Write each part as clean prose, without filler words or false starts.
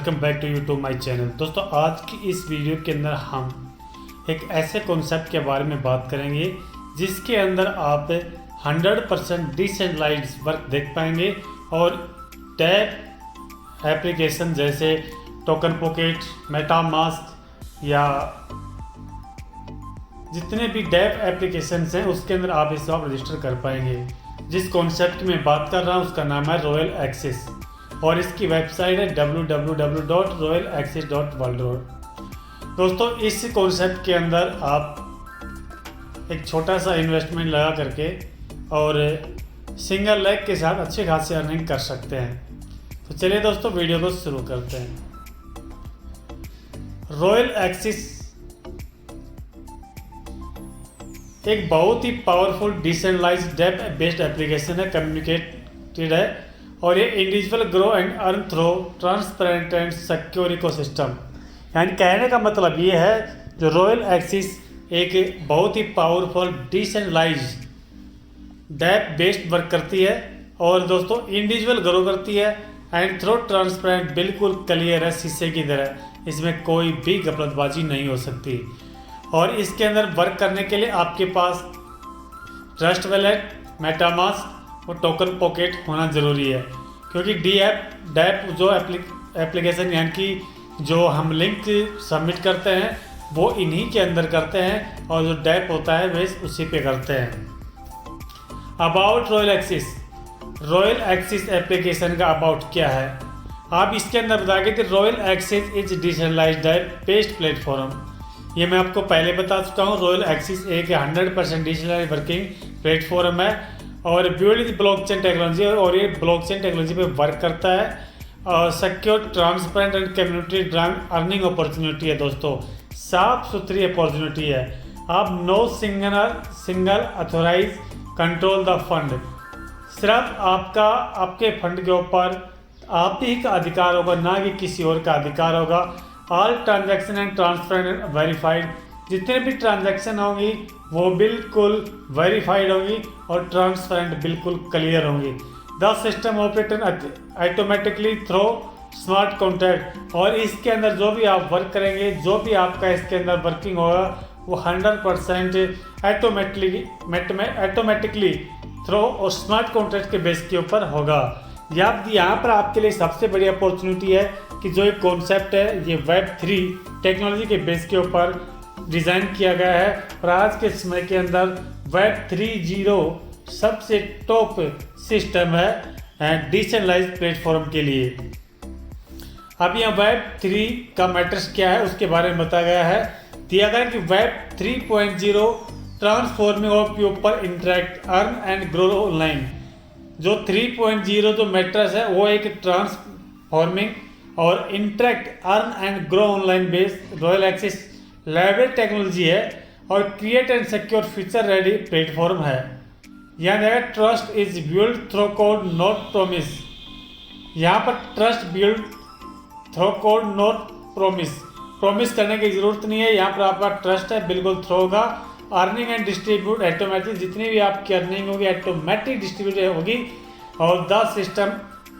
Welcome back to YouTube my channel. दोस्तों आज की इस वीडियो के अंदर हम एक ऐसे कॉन्सेप्ट के बारे में बात करेंगे जिसके अंदर आप 100% डिसेंट्रलाइज्ड वर्क देख पाएंगे और टैब एप्लीकेशन जैसे टोकन पॉकेट, मेटामास्क या जितने भी डैप एप्लीकेशंस हैं उसके अंदर आप इसे आप रजिस्टर कर पाएंगे। जिस कॉन्सेप्ट की मैं बात कर रहा हूँ उसका नाम है रॉयल एक्सेस और इसकी वेबसाइट है www.royalaccess.world। दोस्तों इस कॉन्सेप्ट के अंदर आप एक छोटा सा इन्वेस्टमेंट लगा करके और सिंगल लेग के साथ अच्छी खासी अर्निंग कर सकते हैं। तो चलिए दोस्तों वीडियो को शुरू करते हैं। रॉयल एक्सेस एक बहुत ही powerful decentralised dapp based application है, कम्युनिकेटेड है और ये individual grow and earn through transparent and secure ecosystem. यानी कहने का मतलब ये है जो रॉयल एक्सेस एक बहुत ही powerful decentralised dapp based work करती है और दोस्तों इंडिविजुअल ग्रो करती है एंड थ्रो ट्रांसपेरेंट, बिल्कुल क्लियर है शीशे की तरह, इसमें कोई भी गफलतबाजी नहीं हो सकती। और इसके अंदर वर्क करने के लिए आपके पास ट्रस्ट वॉलेट, मेटामास्क और टोकन पॉकेट होना ज़रूरी है, क्योंकि डैप जो एप्लीकेशन यानी कि जो हम लिंक सबमिट करते हैं वो इन्हीं के अंदर करते हैं और जो डैप होता है वे उसी पे करते हैं। अबाउट रॉयल एक्सेस एप्लीकेशन का अबाउट क्या है, आप इसके अंदर बताएंगे कि Royal Access is decentralised dapp based platform. ये मैं आपको पहले बता चुका हूँ। रॉयल एक्सेस एक 100% डिजिटलाइज्ड वर्किंग प्लेटफॉर्म है और बिल्ड ब्लॉकचेन टेक्नोलॉजी और ये ब्लॉकचेन टेक्नोलॉजी पे वर्क करता है और secure, transparent and community driven earning opportunity है। दोस्तों साफ सुथरी अपॉर्चुनिटी है। आप no single authorise control the fund, सिर्फ आपके फंड के ऊपर आप ही का अधिकार होगा, ना कि किसी और का अधिकार होगा। All transaction and transparent and verified, जितने भी ट्रांजैक्शन होंगी वो बिल्कुल वेरीफाइड होगी और ट्रांसपेरेंट बिल्कुल क्लियर होंगी। The system operator automatically through smart contract, और इसके अंदर जो भी आप वर्क करेंगे, जो भी आपका इसके अंदर वर्किंग होगा वो 100% ऑटोमेटिकली थ्रो और स्मार्ट कॉन्ट्रैक्ट के बेस के ऊपर होगा। यहाँ पर आपके लिए सबसे बड़ी अपॉर्चुनिटी है कि जो एक कॉन्सेप्ट है ये Web3 टेक्नोलॉजी के बेस के ऊपर डिज़ाइन किया गया है और आज के समय के अंदर Web 3.0 सबसे टॉप सिस्टम है डिसेंट्रलाइज्ड प्लेटफॉर्म के लिए। अब यहाँ Web 3 का मैटर्स क्या है उसके बारे में बताया गया है, दिया गया कि Web 3.0 transforming of people interact earn and grow online. जो 3.0 जो मैटर्स है वो एक ट्रांसफॉर्मिंग और interact earn and grow online based Royal Access level technology है और create and secure future ready platform है। यहाँ देखा trust is build through code not promise. यहाँ पर trust build through code not promise करने की जरूरत नहीं है। यहाँ पर आपका ट्रस्ट है, बिल्कुल थ्रो होगा। अर्निंग एंड डिस्ट्रीब्यूट ऑटोमेटिक, जितनी भी आपकी अर्निंग होगी ऑटोमेटिक डिस्ट्रीब्यूट होगी और the system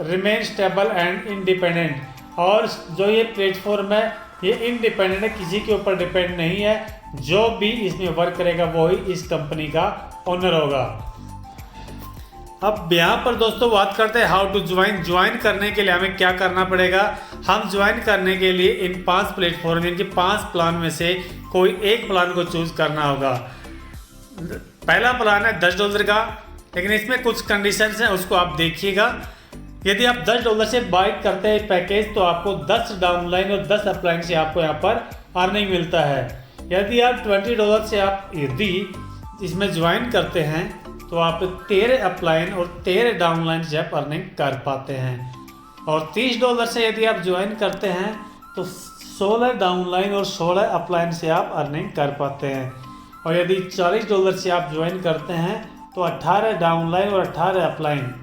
remain stable and independent. और जो ये प्लेटफॉर्म है ये इंडिपेंडेंट है, किसी के ऊपर डिपेंड नहीं है। जो भी इसमें वर्क करेगा वो ही इस कंपनी का ओनर होगा। अब यहाँ पर दोस्तों बात करते हैं हाउ टू ज्वाइन करने के लिए हमें क्या करना पड़ेगा। हम ज्वाइन करने के लिए इन 5 प्लेटफॉर्म, इनके 5 प्लान में से कोई एक प्लान को चूज करना होगा। पहला प्लान है $10 का, लेकिन इसमें कुछ कंडीशंस हैं उसको आप देखिएगा। यदि आप $10 से बाय करते हैं पैकेज तो आपको 10 डाउनलाइन और 10 अपलाइन से आपको यहाँ पर अर्निंग मिलता है। यदि आप $20 से आप यदि इसमें ज्वाइन करते हैं तो आप 13 अपलाइन और 13 डाउनलाइन से आप अर्निंग कर पाते हैं। और $30 से यदि आप ज्वाइन करते हैं तो 16 डाउनलाइन और 16 अपलाइन से आप अर्निंग कर पाते हैं। और यदि $40 से आप ज्वाइन करते हैं तो 18 डाउनलाइन और 18 अपलाइन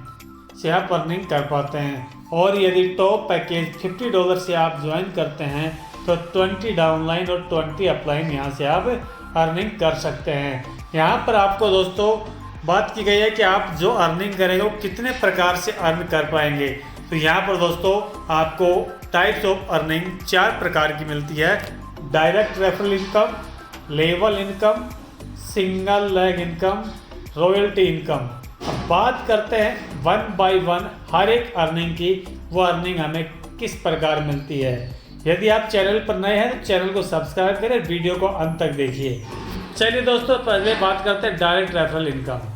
से आप अर्निंग कर पाते हैं। और यदि टॉप पैकेज $50 से आप ज्वाइन करते हैं तो 20 डाउनलाइन और 20 अपलाइन यहाँ से आप अर्निंग कर सकते हैं। यहाँ पर आपको दोस्तों बात की गई है कि आप जो अर्निंग करेंगे वो कितने प्रकार से अर्न कर पाएंगे। तो यहाँ पर दोस्तों आपको टाइप्स ऑफ अर्निंग 4 प्रकार की मिलती है। Direct referral income, level income, single leg income, royalty income. अब बात करते हैं 1 बाय 1 हर एक अर्निंग की, वो अर्निंग हमें किस प्रकार मिलती है। यदि आप चैनल पर नए हैं तो चैनल को सब्सक्राइब करें, वीडियो को अंत तक देखिए। चलिए दोस्तों, पहले बात करते हैं direct referral income.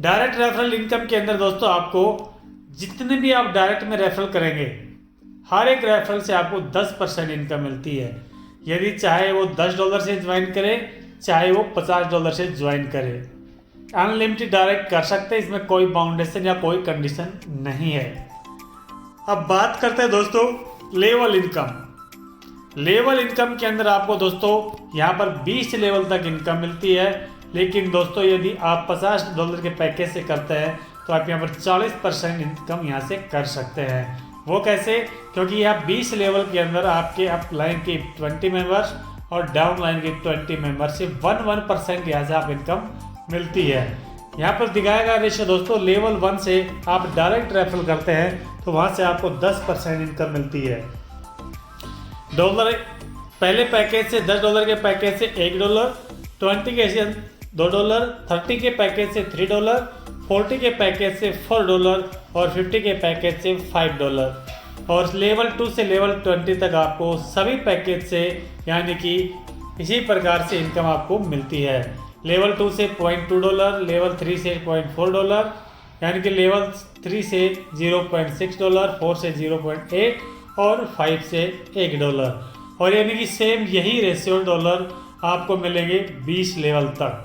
Direct referral income के अंदर दोस्तों आपको जितने भी आप डायरेक्ट में रेफरल करेंगे, हर एक रेफरल से आपको 10% इनकम मिलती है। यदि चाहे वो $10 से ज्वाइन करे, चाहे वो $50 से ज्वाइन करे, अनलिमिटेड डायरेक्ट कर सकते हैं। इसमें कोई बाउंडेशन या कोई कंडीशन नहीं है। अब बात करते हैं दोस्तों लेवल इनकम। लेवल इनकम के अंदर आपको दोस्तों यहाँ पर 20 लेवल तक इनकम मिलती है। लेकिन दोस्तों यदि आप $50 के पैकेज से करते हैं तो आप यहाँ पर 40% इनकम यहाँ से कर सकते हैं। वो कैसे? क्योंकि यहाँ 20 लेवल के अंदर आपके अप लाइन के 20 मेंबर्स और डाउन लाइन के 20 मेंबर्स से 1% यहाँ से आप इनकम मिलती है। यहाँ पर दिखाया गया रेशियो दोस्तों, लेवल 1 से आप डायरेक्ट रेफरल करते हैं तो वहाँ से आपको 10% इनकम मिलती है। डॉलर पहले पैकेज से $10 के पैकेज से $1, 20 के से $2, 30 के पैकेज से $3, 40 के पैकेज से $4 और 50 के पैकेज से $5। और लेवल 2 से लेवल 20 तक आपको सभी पैकेज से यानी कि इसी प्रकार से इनकम आपको मिलती है। लेवल 2 से $0.2, लेवल 3 से $0.4, यानी कि लेवल 3 से $0.6, 4 से 0.8 और 5 से $1। और यानी कि सेम यही रेशियो डॉलर आपको मिलेंगे 20 लेवल तक,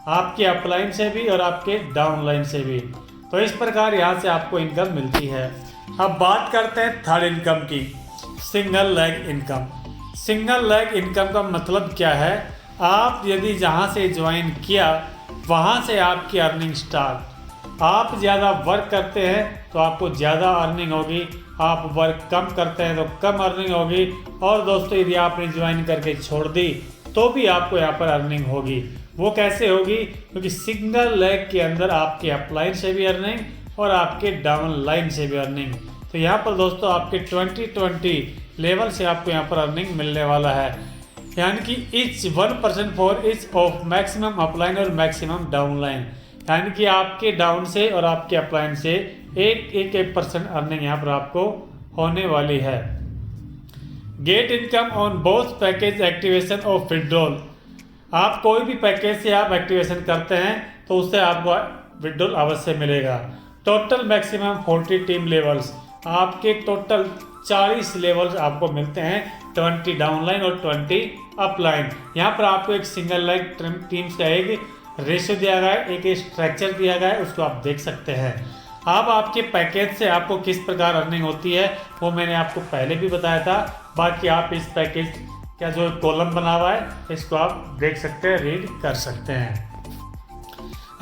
आपके अपलाइन से भी और आपके डाउनलाइन से भी। तो इस प्रकार यहाँ से आपको इनकम मिलती है। अब बात करते हैं थर्ड इनकम की, single leg income. Single leg income का मतलब क्या है? आप यदि जहाँ से ज्वाइन किया वहाँ से आपकी अर्निंग स्टार्ट। आप ज़्यादा वर्क करते हैं तो आपको ज़्यादा अर्निंग होगी, आप वर्क कम करते हैं तो कम अर्निंग होगी। और दोस्तों यदि आपने ज्वाइन करके छोड़ दी तो भी आपको यहाँ पर अर्निंग होगी। वो कैसे होगी? क्योंकि सिंगल लेग के अंदर आपके अपलाइन से भी अर्निंग और आपके डाउन लाइन से भी अर्निंग। तो यहाँ पर दोस्तों आपके 20 लेवल से आपको यहाँ पर अर्निंग मिलने वाला है। यानी कि etch 1% for each of maximum upline और मैक्सिमम डाउन लाइन, यानी कि आपके डाउन से और आपके अपलाइन से 1% अर्निंग यहाँ पर आपको होने वाली है। Get income on both package activation of withdrawal. आप कोई भी पैकेज से आप एक्टिवेशन करते हैं तो उससे आपको विड्रॉल अवश्य मिलेगा। टोटल मैक्सिमम 40 टीम लेवल्स, आपके टोटल 40 लेवल्स आपको मिलते हैं, 20 डाउनलाइन और 20 अपलाइन। यहाँ पर आपको एक सिंगल लेग टीम्स का एक रेशियो दिया गया है, एक स्ट्रक्चर दिया गया है, उसको आप देख सकते हैं। अब आपके पैकेज से आपको किस प्रकार अर्निंग होती है वो मैंने आपको पहले भी बताया था। बाकी आप इस पैकेज का जो कॉलम बना हुआ है इसको आप देख सकते हैं, रीड कर सकते हैं।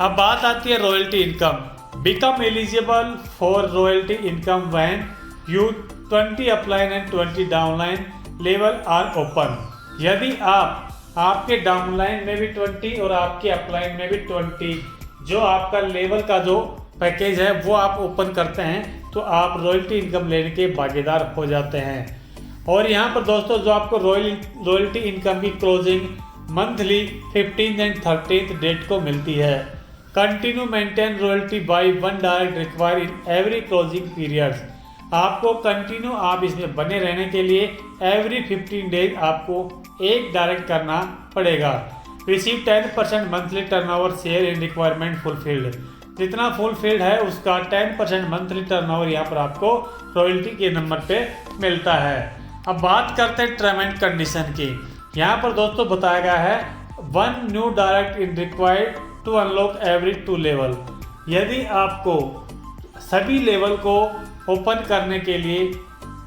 अब बात आती है royalty income. Become eligible for royalty income when you 20 upline and 20 downline level are open. यदि आपके डाउनलाइन में भी 20 और आपके अपलाइन में भी 20 जो आपका लेवल का जो पैकेज है वो आप ओपन करते हैं तो आप रॉयल्टी इनकम लेने के भागीदार हो जाते हैं। और यहाँ पर दोस्तों जो आपको रॉयल्टी इनकम की closing monthly 15th and 30th date को मिलती है। Continue maintain royalty by 1 direct require in every closing periods. आपको कंटिन्यू आप इसमें बने रहने के लिए एवरी 15 डेज आपको एक डायरेक्ट करना पड़ेगा। Receive 10% monthly turnover share in requirement fulfilled. जितना फुलफिल्ड है उसका 10% मंथली टर्नओवर यहाँ पर आपको रॉयल्टी के नंबर पे मिलता है। अब बात करते हैं टर्म एंड कंडीशन की। यहाँ पर दोस्तों बताया गया है 1 new direct in required to unlock every 2 level. यदि आपको सभी लेवल को ओपन करने के लिए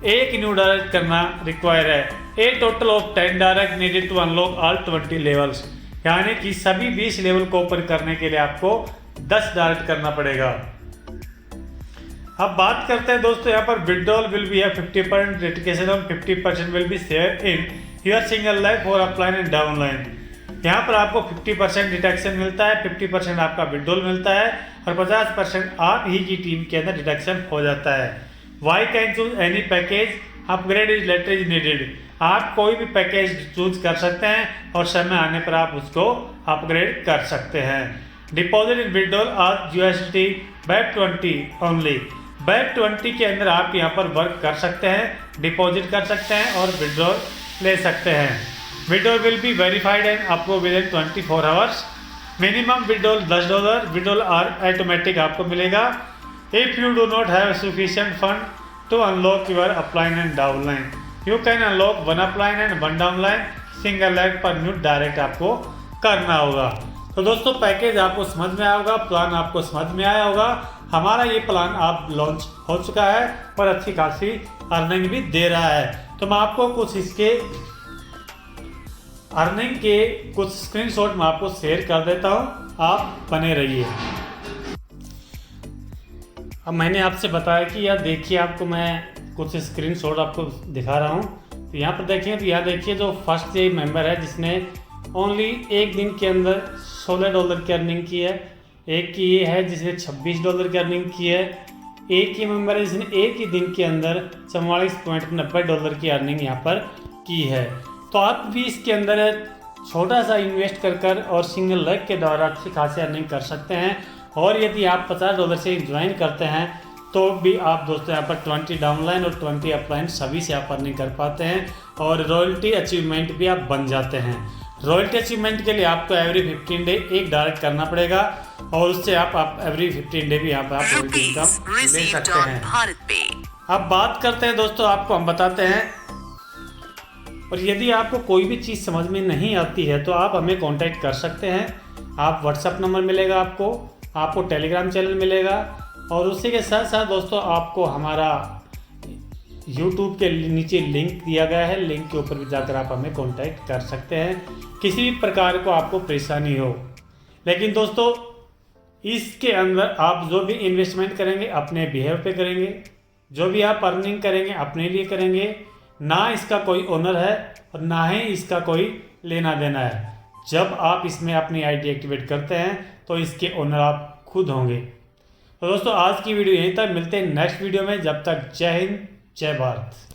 एक न्यू डायरेक्ट करना रिक्वायर है, a total of 10 direct needed to unlock all 20 levels. यानी कि सभी 20 लेवल को ओपन करने के लिए आपको 10 डायरेक्ट करना पड़ेगा। अब बात करते हैं दोस्तों यहाँ पर विड्रॉल विल बी है 50% डेडिकेशन और 50% will be share in your single line for upline and downline. यहाँ पर आपको 50% डिडक्शन मिलता है, 50% आपका विड्रॉल मिलता है और 50% आप ही की टीम के अंदर डिडक्शन हो जाता है। Why can choose any package, upgrade is later is needed. आप कोई भी पैकेज चूज कर सकते हैं और समय आने पर आप उसको अपग्रेड कर सकते हैं। डिपॉजिट इन विड्रॉल और यूएसडी बैक 20 ओनली। बैक 20 के अंदर आप यहाँ पर वर्क कर सकते हैं, डिपॉजिट कर सकते हैं और विड्रॉल ले सकते हैं। Withdrawal will be verified and approve within 24 hours. Minimum withdrawal $10, withdrawal are automatic आपको मिलेगा। If you do not have sufficient fund to unlock your upline and downline, you can unlock 1 upline and 1 downline, single leg पर new direct आपको करना होगा। तो दोस्तों package आपको समझ में आया होगा, प्लान आपको समझ में आया होगा। हमारा ये प्लान आप लॉन्च हो चुका है और अच्छी खासी अर्निंग भी दे रहा है। तो मैं आपको कुछ इसके अर्निंग के कुछ स्क्रीनशॉट मैं आपको शेयर कर देता हूँ, आप बने रहिए। अब मैंने आपसे बताया कि यार देखिए आपको मैं कुछ स्क्रीनशॉट आपको दिखा रहा हूँ। तो यहाँ पर देखिए, तो यहाँ देखिए जो फर्स्ट ये मेंबर है जिसने ओनली एक दिन के अंदर $16 की अर्निंग की है। एक की ये है जिसने $26 की अर्निंग की है। एक ही मेंबर है जिसने एक ही दिन के अंदर $44.90 की अर्निंग यहाँ पर की है। तो आप भी इसके अंदर छोटा सा इन्वेस्ट कर और सिंगल लेग के द्वारा अच्छी खासी अर्निंग कर सकते हैं। और यदि आप $50 से ज्वाइन करते हैं तो भी आप दोस्तों यहाँ पर 20 डाउनलाइन और 20 अपलाइन सभी से आप अर्निंग कर पाते हैं और रॉयल्टी अचीवमेंट भी आप बन जाते हैं। रॉयल्टी अचीवमेंट के लिए आपको एवरी 15 डे एक डायरेक्ट करना पड़ेगा और उससे आप एवरी 15 डे भी यहाँ पर आप रॉयल्टी इनकम ले सकते हैं। अब बात करते हैं दोस्तों, आपको हम बताते हैं। और यदि आपको कोई भी चीज़ समझ में नहीं आती है तो आप हमें कांटेक्ट कर सकते हैं। आप व्हाट्सएप नंबर मिलेगा, आपको टेलीग्राम चैनल मिलेगा और उसी के साथ साथ दोस्तों आपको हमारा यूट्यूब के नीचे लिंक दिया गया है, लिंक के ऊपर भी जाकर आप हमें कांटेक्ट कर सकते हैं किसी भी प्रकार को आपको परेशानी हो। लेकिन दोस्तों इसके अंदर आप जो भी इन्वेस्टमेंट करेंगे अपने बिहेव पे करेंगे, जो भी आप अर्निंग करेंगे अपने लिए करेंगे, ना इसका कोई ओनर है और ना ही इसका कोई लेना देना है। जब आप इसमें अपनी आईडी एक्टिवेट करते हैं तो इसके ओनर आप खुद होंगे। तो दोस्तों आज की वीडियो यहीं तक, मिलते हैं नेक्स्ट वीडियो में। जब तक जय हिंद, जय भारत।